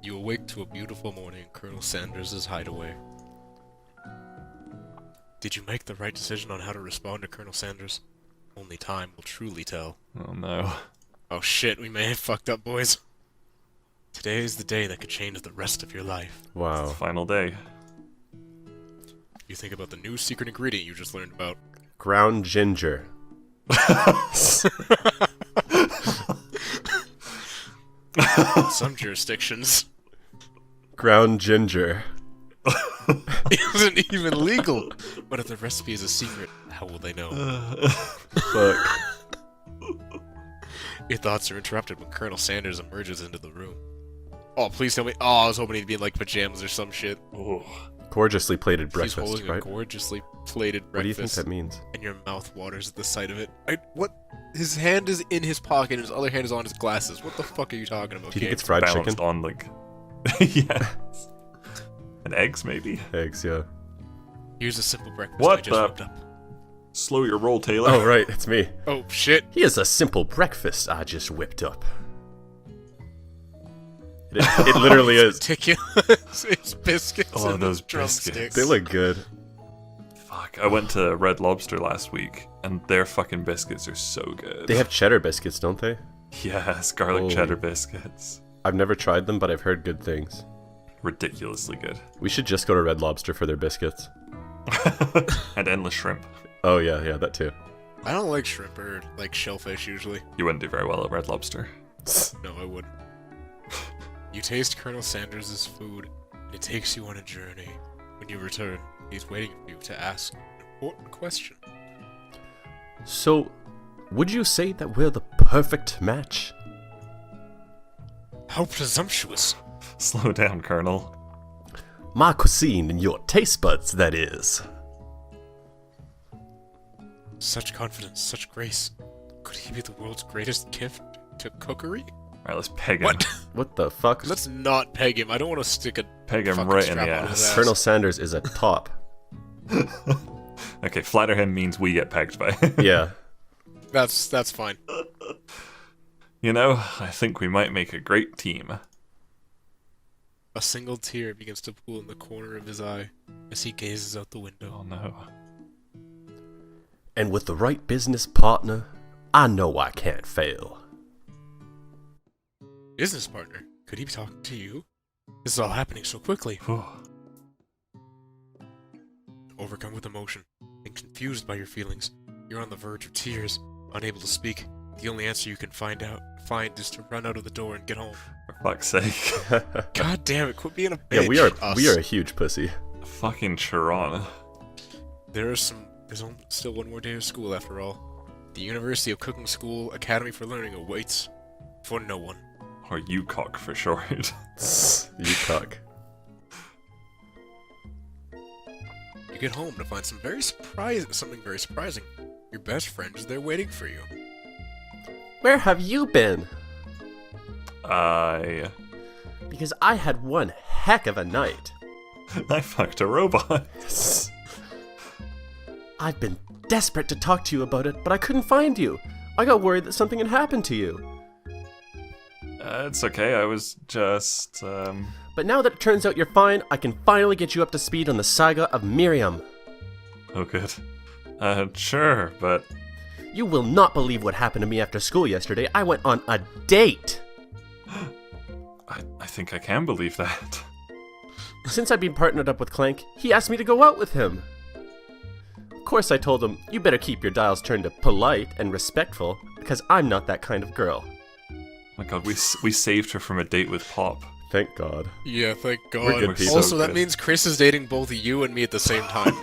You awake to a beautiful morning in Colonel Sanders' hideaway. Did you make the right decision on how to respond to Colonel Sanders? Only time will truly tell. Oh no. Oh shit, we may have fucked up, boys. Today is the day that could change the rest of your life. It's the final day. You think about the new secret ingredient you just learned about. Ground ginger. Some jurisdictions Ground ginger. isn't even legal. But if the recipe is a secret, how will they know? Fuck. Your thoughts are interrupted when Colonel Sanders emerges into the room. Oh, please tell me. Oh, I was hoping he'd be in like pajamas or some shit. Oh. Gorgeously plated He's breakfast, holding right? a gorgeously plated breakfast. What do you think that means? And your mouth waters at the sight of it. What? His hand is in his pocket and his other hand is on his glasses. What the fuck are you talking about? Do you think Gabe? it's fried Balanced chicken? on like yeah. And eggs maybe. Eggs, yeah. Here's a simple breakfast What I just the- whipped up. Slow your roll, Taylor. Oh, right, it's me. Oh, shit. Here's a simple breakfast I just whipped up. It literally is. Ridiculous. It's biscuits Oh, and those drumsticks. biscuits. They look good. Fuck. I went to Red Lobster last week and their fucking biscuits are so good. They have cheddar biscuits, don't they? Yes, garlic Holy. cheddar biscuits. I've never tried them, but I've heard good things. Ridiculously good. We should just go to Red Lobster for their biscuits. And endless shrimp. Oh, yeah, that too. I don't like shrimp or like shellfish usually. You wouldn't do very well at Red Lobster. No, I wouldn't. You taste Colonel Sanders' food, and it takes you on a journey. When you return, he's waiting for you to ask an important question. So, would you say that we're the perfect match? How presumptuous! Slow down, Colonel. My cuisine and your taste buds, that is. Such confidence, such grace. Could he be the world's greatest gift to cookery? Alright, let's peg him. What? What the fuck? Let's not peg him. I don't want to stick a Peg him fucking right in the strap on his ass. Colonel Sanders is a top. Okay, flatter him means we get pegged by him. Yeah. That's fine. You know, I think we might make a great team. A single tear begins to pool in the corner of his eye as he gazes out the window. Oh no. And with the right business partner, I know I can't fail. Business partner? Could he be talking to you? This is all happening so quickly. Whew. Overcome with emotion and confused by your feelings, you're on the verge of tears, unable to speak. The only answer you can find is to run out of the door and get home. For fuck's sake. God damn it! Quit being a bitch. Yeah, we are Us. a huge pussy. Fucking Chiron. There's still one more day of school after all. The University of Cooking School Academy for Learning awaits for no one. Or UCOC for short. You cuck. You get home to find something very surprising. Your best friend is there waiting for you. Where have you been? I Because I had one heck of a night. fucked a robot. I've been desperate to talk to you about it, but I couldn't find you. I got worried that something had happened to you. It's okay, I was just, But now that it turns out you're fine, I can finally get you up to speed on the saga of Miriam. oh good. Sure, but You will not believe what happened to me after school yesterday. I went on a date. I think I can believe that. Since I've been partnered up with Clank, he asked me to go out with him. Of course I told him, you better keep your dials turned to polite and respectful, because I'm not that kind of girl. My god, we saved her from a date with Pop. Thank God. Yeah, thank God. We're good people. Also, that Good. means Chris is dating both you and me at the same time.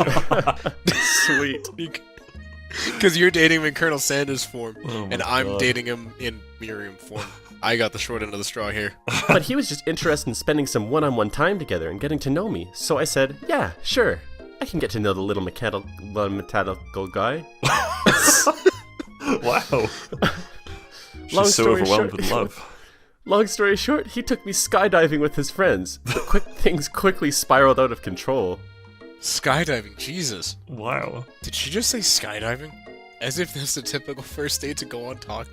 Sweet. Because you're dating him in Colonel Sanders form, Oh my and I'm God. dating him in Miriam form. I got the short end of the straw here. But he was just interested in spending some one-on-one time together and getting to know me, so I said, yeah, sure. I can get to know the little mechanical guy. Wow. Long She's so story overwhelmed short- with love. Long story short, he took me skydiving with his friends, but things quickly spiraled out of control. Skydiving, Jesus. Wow. Did she just say skydiving? As if that's the typical first date to go on talking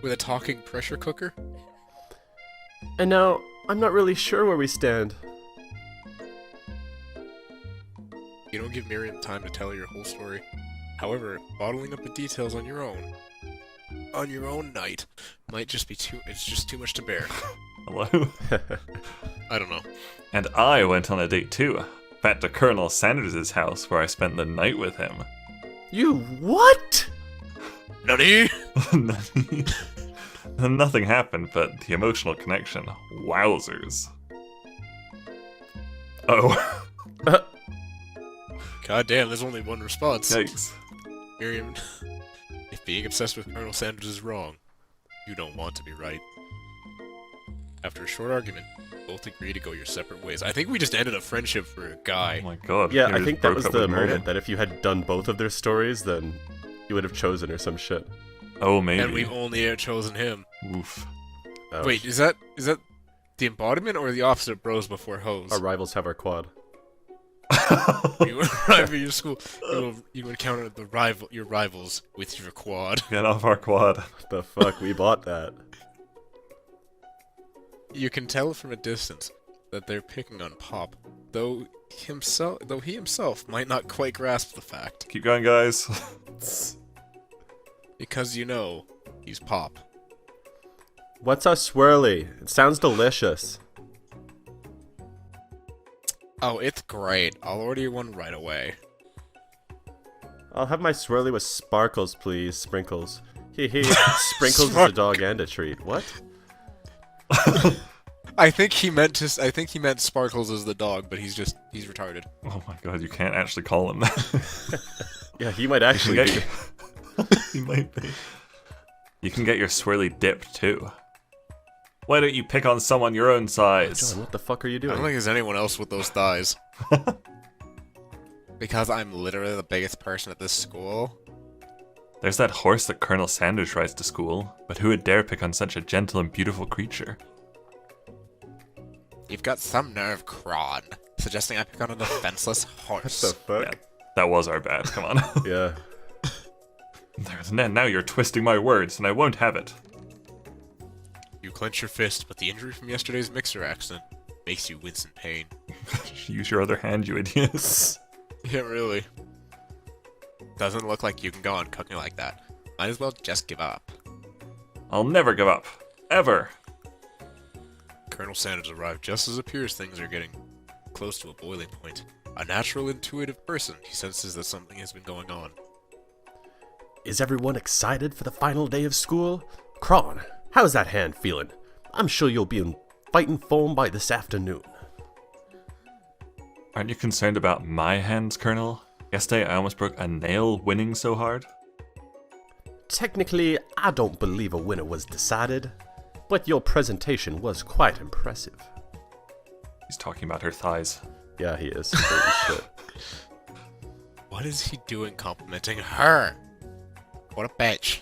with a talking pressure cooker? And now, I'm not really sure where we stand. You don't give Miriam time to tell your whole story. However, bottling up the details on your own night, might just be it's just too much to bear. Hello? I don't know. And I went on a date too. Back to Colonel Sanders' house where I spent the night with him. You what? Nutty! Nothing happened, but the emotional connection. Wowzers. Oh. God damn, there's only one response. Yikes. Miriam, if being obsessed with Colonel Sanders is wrong, you don't want to be right. After a short argument, both agree to go your separate ways. I think we just ended a friendship for a guy. Oh my god. Yeah, you I just think that broke was up the with Miriam. moment that if you had done both of their stories, then you would have chosen her some shit. Oh, maybe. And we've only chosen him. Oof. Ouch. Wait, is that the embodiment or the opposite of bros before hoes? Our rivals have our quad. You arrive at your school, you encounter your rivals with your quad. Get off our quad. The fuck, we bought that. You can tell from a distance that they're picking on Pop, though he himself might not quite grasp the fact, Keep going, guys. because you know he's Pop. What's a swirly? It sounds delicious. Oh, it's great. I'll order you one right away. I'll have my swirly with sparkles, please. Sprinkles. Hee hee. Sprinkles is a dog and a treat. What? I think he meant Sparkles as the dog, but he's retarded. Oh my god, you can't actually call him that. Yeah, he might actually be. He might be. You can get your swirly dipped too. Why don't you pick on someone your own size? John, what the fuck are you I doing? don't think there's anyone else with those thighs. Because I'm literally the biggest person at this school. There's that horse that Colonel Sanders rides to school, but who would dare pick on such a gentle and beautiful creature? You've got some nerve, Kron, suggesting I pick on a defenseless What horse. the fuck? Yeah, that was our bad, come on. Yeah. Now you're twisting my words, and I won't have it. You clench your fist, but the injury from yesterday's mixer accident makes you wince in pain. Use your other hand, you idiots. Yeah, really. Doesn't look like you can go on cooking like that. Might as well just give up. I'll never give up. Ever. Colonel Sanders arrived just as it appears things are getting close to a boiling point. A natural, intuitive person, he senses that something has been going on. Is everyone excited for the final day of school? Kron, how's that hand feeling? I'm sure you'll be in fighting form by this afternoon. Aren't you concerned about my hands, Colonel? Yesterday I almost broke a nail winning so hard. Technically, I don't believe a winner was decided, but your presentation was quite impressive. He's talking about her thighs. Yeah, he is. Holy shit. What is he doing complimenting her? What a bitch.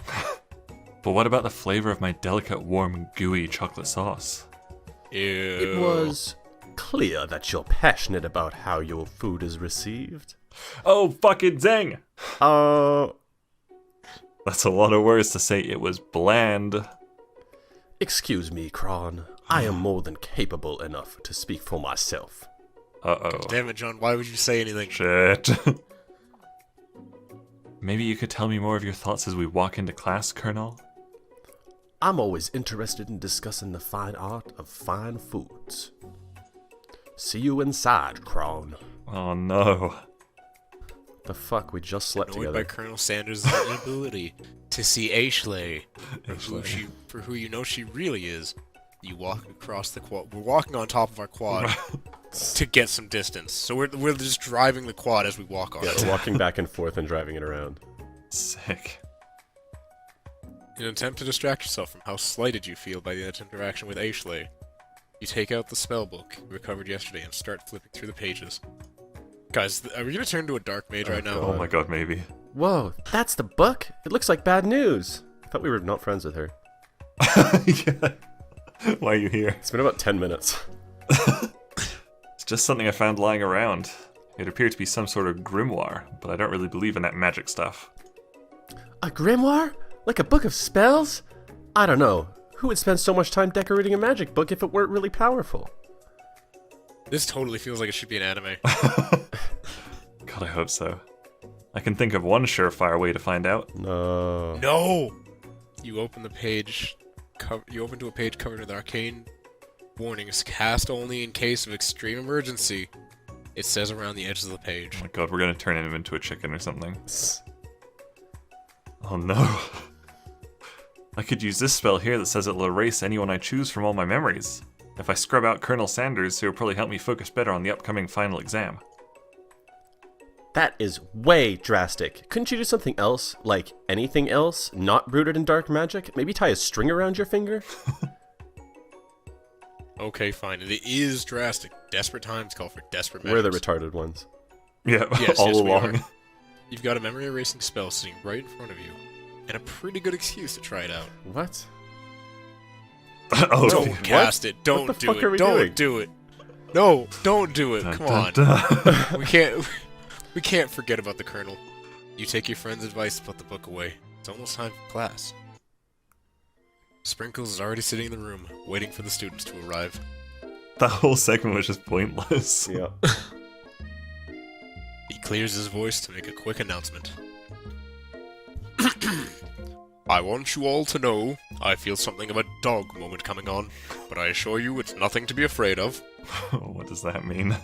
But what about the flavor of my delicate, warm, gooey chocolate sauce? Ew. It was clear that you're passionate about how your food is received. Oh, fucking zing! That's a lot of words to say it was bland. Excuse me, Kron. I am more than capable enough to speak for myself. Uh-oh. Damn it, John, why would you say anything? Shit. Maybe you could tell me more of your thoughts as we walk into class, Colonel? I'm always interested in discussing the fine art of fine foods. See you inside, Kron. Oh no. The fuck, we just slept Annoyed together. by Colonel Sanders' inability to see Ashley for who you know she really is. You walk across the quad. We're walking on top of our quad to get some distance. So we're just driving the quad as we walk on Yeah, it. we're walking back and forth and driving it around. Sick. In an attempt to distract yourself from how slighted you feel by that interaction with Ashley, you take out the spell book you recovered yesterday and start flipping through the pages. Guys, are we gonna turn into a dark mage right now? Oh my god, maybe. Whoa, that's the book? It looks like bad news. I thought we were not friends with her. Yeah. Why are you here? It's been about 10 minutes. It's just something I found lying around. It appeared to be some sort of grimoire, but I don't really believe in that magic stuff. A grimoire? Like a book of spells? I don't know. Who would spend so much time decorating a magic book if it weren't really powerful? This totally feels like it should be an anime. God, I hope so. I can think of one surefire way to find out. No. No! You open the page. You open to a page covered with arcane warnings. Cast only in case of extreme emergency. It says around the edges of the page. Oh my god, we're gonna turn him into a chicken or something. Oh no. I could use this spell here that says it'll erase anyone I choose from all my memories. If I scrub out Colonel Sanders, it will probably help me focus better on the upcoming final exam. That is way drastic. Couldn't you do something else? Like anything else? Not rooted in dark magic? Maybe tie a string around your finger? Okay, fine. It is drastic. Desperate times call for desperate measures. We're the retarded ones. Yeah, Yes, all yes, we along. are. You've got a memory erasing spell sitting right in front of you, and a pretty good excuse to try it out. What? Oh, Don't what? cast it. What Don't the do fuck it. are we Don't doing? do it. No, don't do it. Dun, Come dun, on. dun. We can't. We can't forget about the Colonel. You take your friend's advice to put the book away. It's almost time for class. Sprinkles is already sitting in the room, waiting for the students to arrive. That whole segment was just pointless. Yeah. He clears his voice to make a quick announcement. I want you all to know I feel something of a dog moment coming on, but I assure you it's nothing to be afraid of. What does that mean?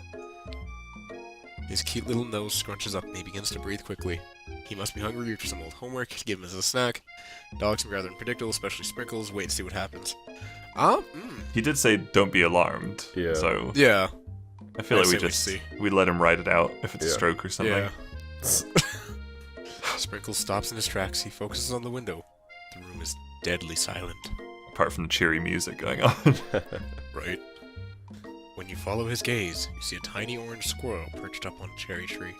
His cute little nose scrunches up and he begins to breathe quickly. He must be hungry for some old homework. Give him as a snack. Dogs can be rather unpredictable, especially Sprinkles. Wait and see what happens. He did say don't be alarmed. Yeah. So Yeah. I feel I like see we what just you we let him ride it out if it's a Yeah. stroke or something. Yeah. Sprinkles stops in his tracks. He focuses on the window. The room is deadly silent. Apart from the cheery music going on. Right. When you follow his gaze, you see a tiny orange squirrel perched up on a cherry tree.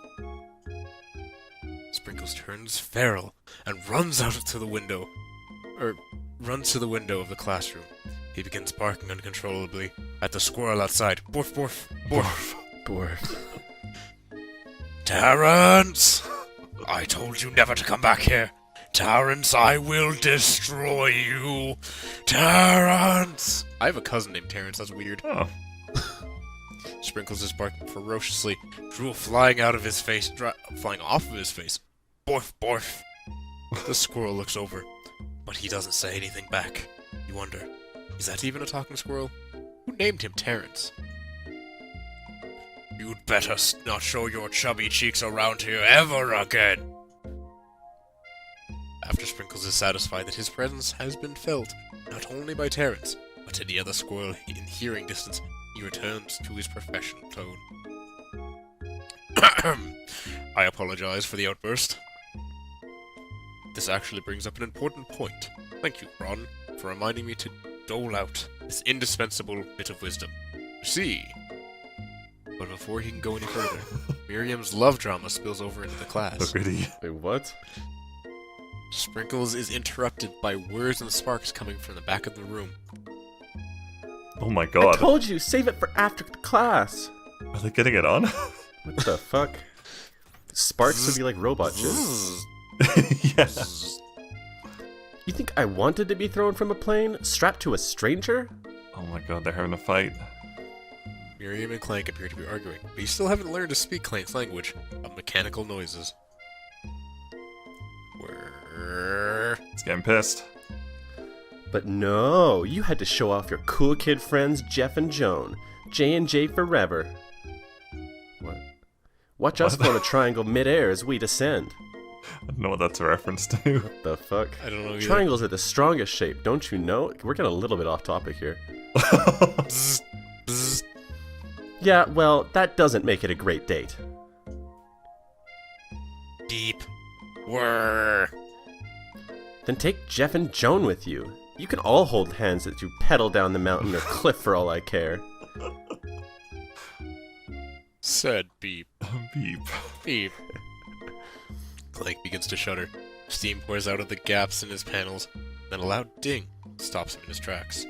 Sprinkles turns feral and runs out to the window. Runs to the window of the classroom. He begins barking uncontrollably at the squirrel outside. Borf, borf, borf. Borf. Terrence! I told you never to come back here. Terrence, I will destroy you. Terrence! I have a cousin named Terrence, that's weird. Oh. Sprinkles is barking ferociously, drool flying out of his face, flying off of his face. Borf, borf. The squirrel looks over, but he doesn't say anything back. You wonder, is that even a talking squirrel? Who named him Terrence? You'd better not show your chubby cheeks around here ever again. After Sprinkles is satisfied that his presence has been felt, not only by Terrence, but any other squirrel in hearing distance, he returns to his professional tone. I apologize for the outburst. This actually brings up an important point. Thank you, Ron, for reminding me to dole out this indispensable bit of wisdom. You see. But before he can go any further, Miriam's love drama spills over into the class. So goody. Wait, what? Sprinkles is interrupted by words and sparks coming from the back of the room. Oh my I god. told you, save it for after class. Are they getting it on? What the fuck? Sparks would be like robot jizz. Yeah. You think I wanted to be thrown from a plane, strapped to a stranger? Oh my god, they're having a fight. Miriam and Clank appear to be arguing, but you still haven't learned to speak Clank's language of mechanical noises. Whirr. It's getting pissed. But no, you had to show off your cool kid friends Jeff and Joan. J&J forever. What? Watch us What? form a triangle midair as we descend. I don't know what that's a reference to. What the fuck? I don't know either. Triangles are the strongest shape, don't you know? We're getting a little bit off topic here. Bzz, bzz. Yeah, well, that doesn't make it a great date. Deep. Whirr. Then take Jeff and Joan with you. You can all hold hands as you pedal down the mountain or cliff for all I care. Said beep. Beep. Beep. Clank begins to shudder. Steam pours out of the gaps in his panels. Then a loud ding stops him in his tracks.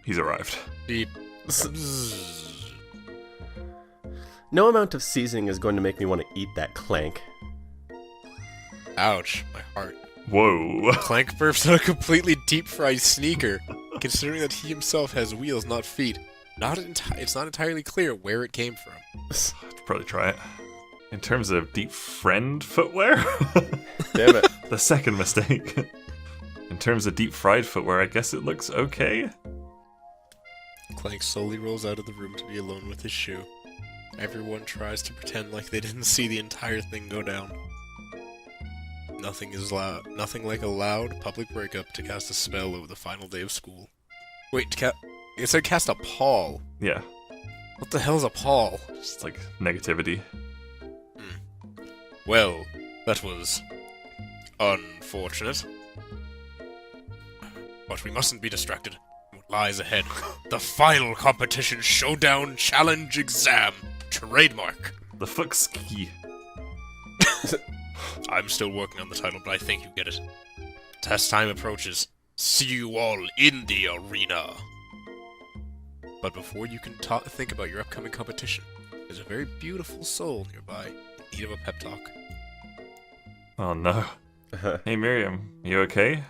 He's arrived. Beep. Bzz. No amount of seasoning is going to make me want to eat that Clank. Ouch, my heart. Whoa. Clank burps out a completely deep-fried sneaker, considering that he himself has wheels, not feet. It's not entirely clear where it came from. I'd probably try it. In terms of deep friend footwear? Damn it. The second mistake. In terms of deep fried footwear, I guess it looks okay. Clank slowly rolls out of the room to be alone with his shoe. Everyone tries to pretend like they didn't see the entire thing go down. Nothing like a loud public breakup to cast a spell over the final day of school. Wait, it said cast a pall. Yeah, What the hell's a pall? just like negativity. Well, that was unfortunate. But we mustn't be distracted. What lies ahead? The final competition showdown challenge exam. Trademark. The fuck's key. I'm still working on the title, but I think you get it. Test time approaches. See you all in the arena. But before you can think about your upcoming competition, there's a very beautiful soul nearby in need of a pep talk. Oh no. Hey Miriam, you okay?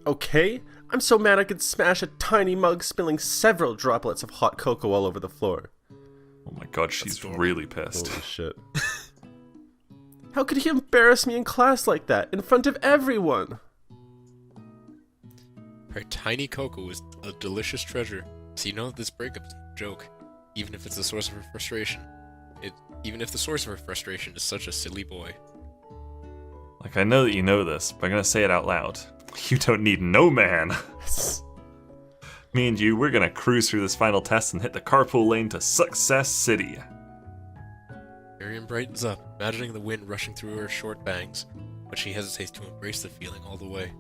Okay? I'm so mad I could smash a tiny mug, spilling several droplets of hot cocoa all over the floor. Oh my god, she's adorable. really pissed. Holy shit. How could he embarrass me in class like that, in front of everyone? Her tiny cocoa is a delicious treasure, so you know this breakup's a joke, even if it's the source of her frustration. Even if the source of her frustration is such a silly boy. Like, I know that you know this, but I'm gonna say it out loud. You don't need no man. Me and you, we're gonna cruise through this final test and hit the carpool lane to Success City. Miriam brightens up, imagining the wind rushing through her short bangs, but she hesitates to embrace the feeling all the way.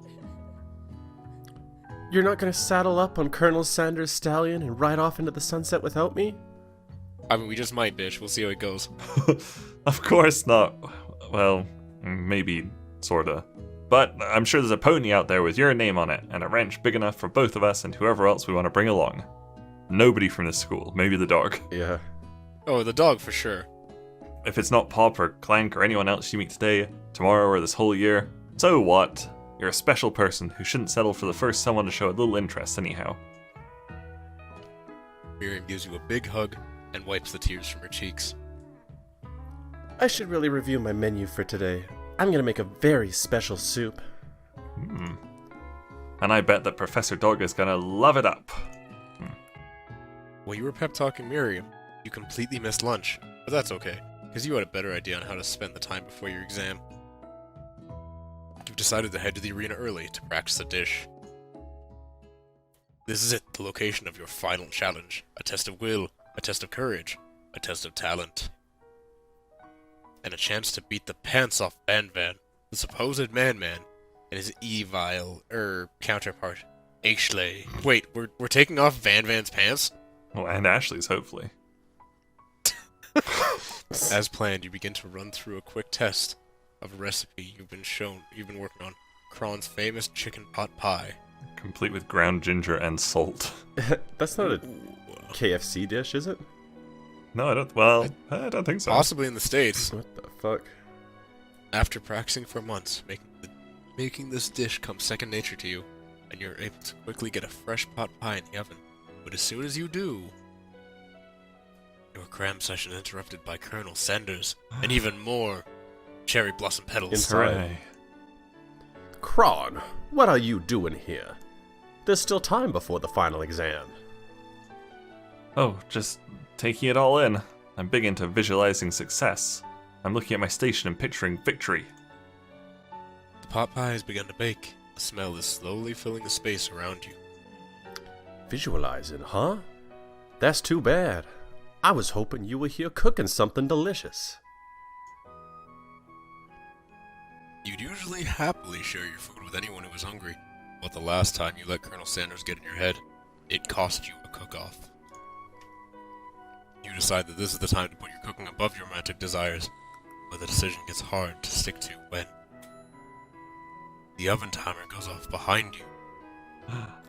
You're not gonna saddle up on Colonel Sanders' stallion and ride off into the sunset without me? I mean, we just might, bitch. We'll see how it goes. Of course not. Well, maybe, sorta. But I'm sure there's a pony out there with your name on it, and a ranch big enough for both of us and whoever else we want to bring along. Nobody from this school, maybe the dog. Yeah. Oh, the dog for sure. If it's not Pop or Clank or anyone else you meet today, tomorrow, or this whole year, so what? You're a special person who shouldn't settle for the first someone to show a little interest anyhow. Miriam gives you a big hug and wipes the tears from her cheeks. I should really review my menu for today. I'm gonna make a very special soup. And I bet that Professor Dog is gonna love it up. While you were pep talking Miriam, you completely missed lunch, but that's okay, because you had a better idea on how to spend the time before your exam. You've decided to head to the arena early to practice a dish. This is it, the location of your final challenge. A test of will, a test of courage, a test of talent. And a chance to beat the pants off Van Van, the supposed man-man, and his evil, counterpart, Ashley. Wait, we're taking off Van Van's pants? Well, and Ashley's, hopefully. As planned, you begin to run through a quick test of a recipe you've been working on. Kron's famous chicken pot pie. Complete with ground ginger and salt. That's not a KFC dish, is it? No, I don't think so. Possibly in the States. What the fuck? After practicing for months, making this dish come second nature to you, and you're able to quickly get a fresh pot pie in the oven. But as soon as you do, your cram session is interrupted by Colonel Sanders, and even more cherry blossom petals. Hooray. Kron, what are you doing here? There's still time before the final exam. Oh, just taking it all in. I'm big into visualizing success. I'm looking at my station and picturing victory. The pot pie has begun to bake. The smell is slowly filling the space around you. Visualizing, huh? That's too bad. I was hoping you were here cooking something delicious. You'd usually happily share your food with anyone who was hungry, but the last time you let Colonel Sanders get in your head, it cost you a cook-off. You decide that this is the time to put your cooking above your romantic desires, but the decision gets hard to stick to when the oven timer goes off behind you.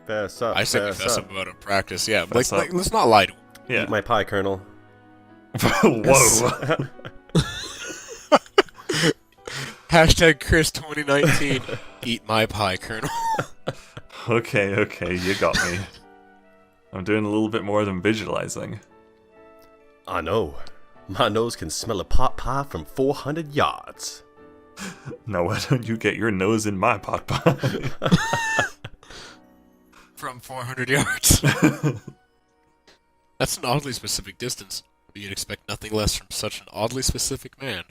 Fess up, I said we fess fess up. up about our practice, yeah, but Fess up. let's not lie to him. Yeah. Eat my pie, Colonel. Whoa. Hashtag Chris 2019. Eat my pie, Colonel. Okay, you got me. I'm doing a little bit more than visualizing. I know. My nose can smell a pot pie from 400 yards. Now why don't you get your nose in my pot pie? From 400 yards. That's an oddly specific distance, but you'd expect nothing less from such an oddly specific man.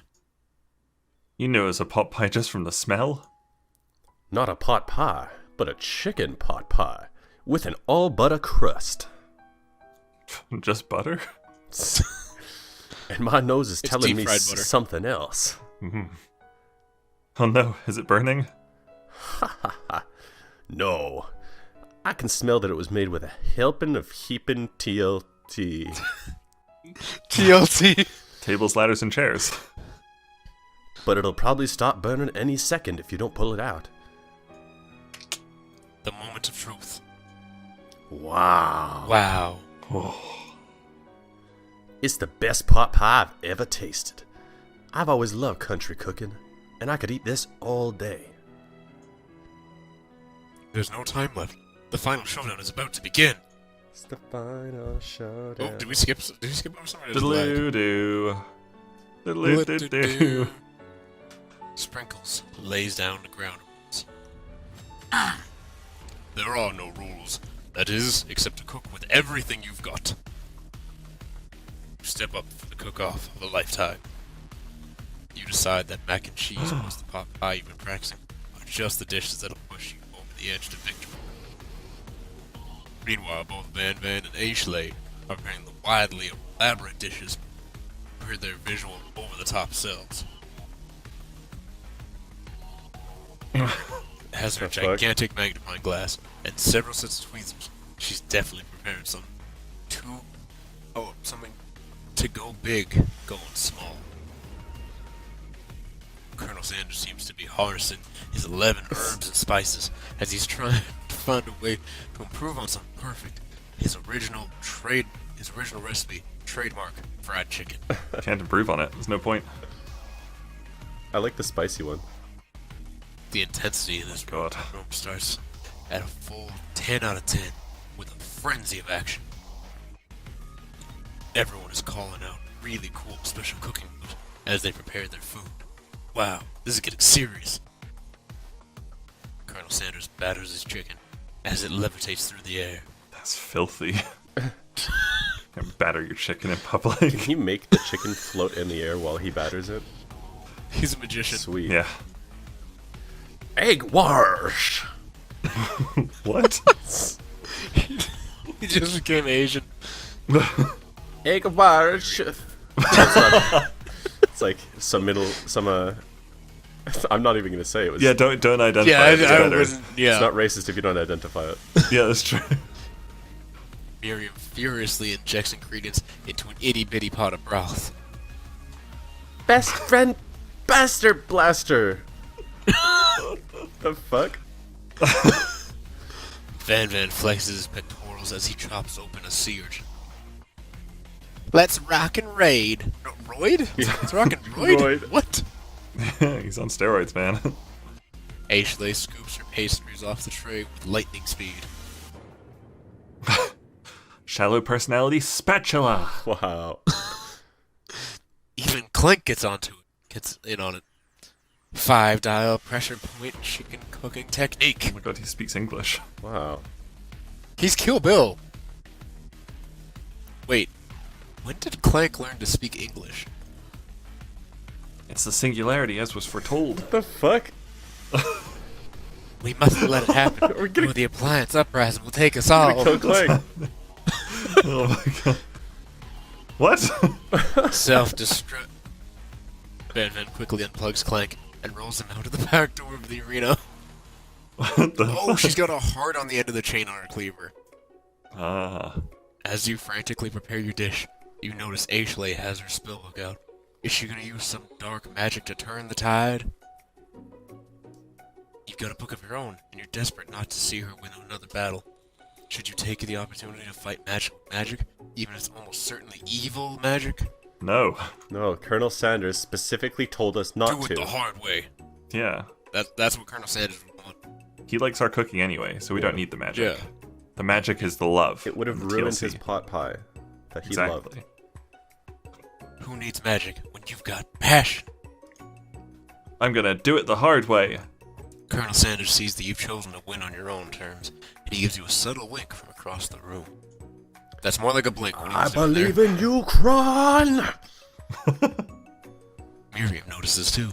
You know it's a pot pie just from the smell. Not a pot pie, but a chicken pot pie with an all butter crust. Just butter? And my nose is It's telling me deep-fried butter. something else. Oh no, is it burning? No. I can smell that it was made with a helping of heaping TLT. TLC. Tables, ladders, and chairs. But it'll probably stop burning any second if you don't pull it out. The moment of truth. Wow. Wow. It's the best pot pie I've ever tasted. I've always loved country cooking, and I could eat this all day. There's no time left. The final showdown is about to begin. It's the final showdown. Oh, did we skip over something? There's a lag. Diddle-doo. Diddle-doo-doo. Sprinkles lays down the ground rules. There are no rules. That is, except to cook with everything you've got. You step up for the cook-off of a lifetime. You decide that mac and cheese plus the pot pie you've been practicing are just the dishes that'll push you over the edge to victory. Meanwhile, both Van Van and Ashley are preparing the widely elaborate dishes for their visual over-the-top selves. Has her The fuck? gigantic magnifying glass and several sets of tweezers. She's definitely preparing something to go big, going small. Colonel Sanders seems to be harnessing his 11 herbs and spices as he's trying to find a way to improve on something perfect. His original recipe, trademark fried chicken. Can't improve on it. There's no point. I like the spicy one. The intensity in this God. room starts at a full 10 out of 10 with a frenzy of action. Everyone is calling out really cool special cooking moves as they prepare their food. Wow, this is getting serious. Colonel Sanders batters his chicken as it levitates through the air. That's filthy. And batter your chicken in public. Can he make the chicken float in the air while he batters it? He's a magician. Sweet. Yeah. Egg wash! What? He just became Asian. Egg wash! It's like some I'm not even gonna say it was. Yeah, don't identify Yeah, it. It's I better. wouldn't. Yeah. It's not racist if you don't identify it. Yeah, that's true. Miriam furiously injects ingredients into an itty-bitty pot of broth. Best friend, bastard blaster. The fuck? Van Van flexes his pectorals as he chops open a sea urchin. Let's rock and raid. No, roid? Let's rock and roid? Roid. What? He's on steroids, man. Ashley scoops her pastries off the tray with lightning speed. Shallow personality spatula. Wow. Even Clink gets in on it. 5-dial pressure point chicken cooking technique. Oh my god, he speaks English. Wow. He's Kill Bill. Wait, when did Clank learn to speak English? It's the singularity as was foretold. The fuck? We mustn't let it happen. We're gonna- or the appliance uprising will take us all. Kill Clank. Oh my god. What? Self-destruct. Van Van quickly unplugs Clank and rolls him out of the back door of the arena. What the Oh, she's got a heart on the end of the chain on her cleaver. Ah. As you frantically prepare your dish, you notice Ashley has her spellbook out. Is she gonna use some dark magic to turn the tide? You've got a book of your own, and you're desperate not to see her win another battle. Should you take the opportunity to fight magic, even if it's almost certainly evil magic? No. No, Colonel Sanders specifically told us not Do it to. the hard way. Yeah. That's what Colonel Sanders would want. He likes our cooking anyway, so we don't need the magic. Yeah. The magic is the love. It would have and the ruined TLC. his pot pie that he Exactly. loved. Who needs magic when you've got passion? I'm gonna do it the hard way. Colonel Sanders sees that you've chosen to win on your own terms, and he gives you a subtle wink from across the room. That's more like a blink when he I was down believe there. in you, Kron! Miriam notices too.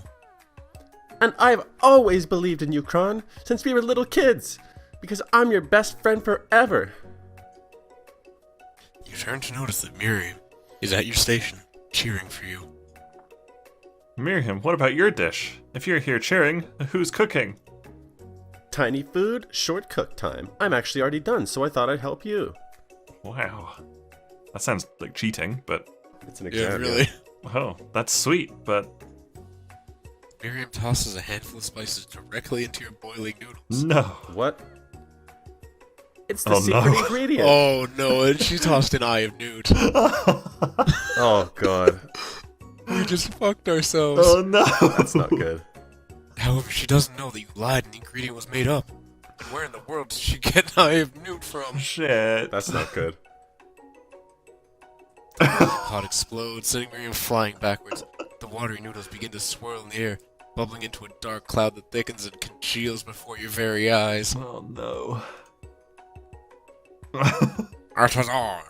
And I've always believed in you, Kron, since we were little kids, because I'm your best friend forever. You turn to notice that Miriam is at your station, cheering for you. Miriam, what about your dish? If you're here cheering, who's cooking? Tiny food, short cook time. I'm actually already done, so I thought I'd help you. Wow. That sounds like cheating, but... It's an Yeah, exam. really. Oh, that's sweet, but... Miriam tosses a handful of spices directly into your boiling noodles. No. What? It's the Oh, secret no. ingredient. Oh no, and she tossed an eye of newt. Oh, God. We just fucked ourselves. Oh no. That's not good. However, she doesn't know that you lied and the ingredient was made up. Where in the world did she get an eye of newt from? Shit. That's not good. The pot explodes, sending Miriam flying backwards. The watery noodles begin to swirl in the air, bubbling into a dark cloud that thickens and congeals before your very eyes. Oh no. It is I,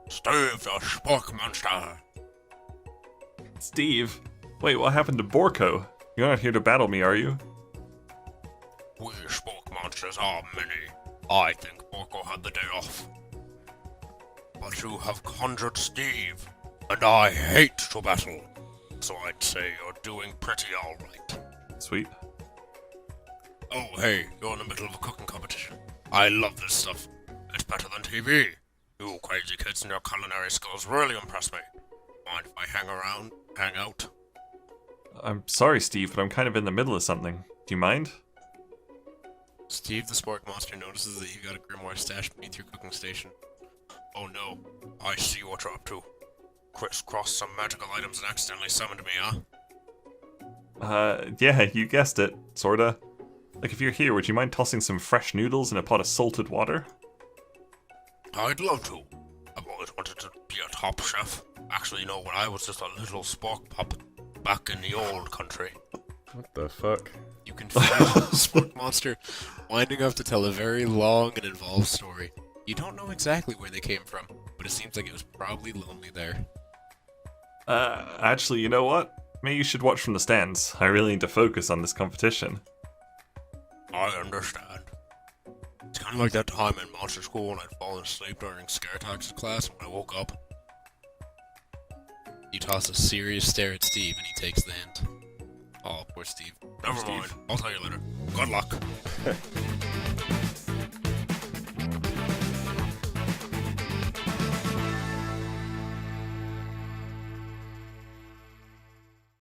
Steve the Spork Monster. Steve. Wait, what happened to Borko? You're not here to battle me, are you? We Spork Monsters are many. I think Borko had the day off. But you have conjured Steve, and I hate to battle. So I'd say you're doing pretty alright. Sweet. Oh, hey, you're in the middle of a cooking competition. I love this stuff. It's better than TV. You crazy kids and your culinary skills really impress me. Mind if I hang out? I'm sorry, Steve, but I'm kind of in the middle of something. Do you mind? Steve the Spork Monster notices that you got a grimoire stashed beneath your cooking station. Oh no, I see what you're up to. Crisscrossed some magical items and accidentally summoned me, huh? Yeah, you guessed it, sorta. Like, if you're here, would you mind tossing some fresh noodles in a pot of salted water? I'd love to. I've always wanted to be a top chef. Actually, you know, when I was just a little spork pup back in the old country. What the fuck? You can feel the Spork Monster winding up to tell a very long and involved story. You don't know exactly where they came from, but it seems like it was probably lonely there. Actually, you know what? Maybe you should watch from the stands. I really need to focus on this competition. I understand. It's kind of like that time in monster school when I'd fallen asleep during scare tactics class, and when I woke up. You toss a serious stare at Steve, and he takes the hint. Oh, poor Steve. Never mind. I'll tell you later. Good luck.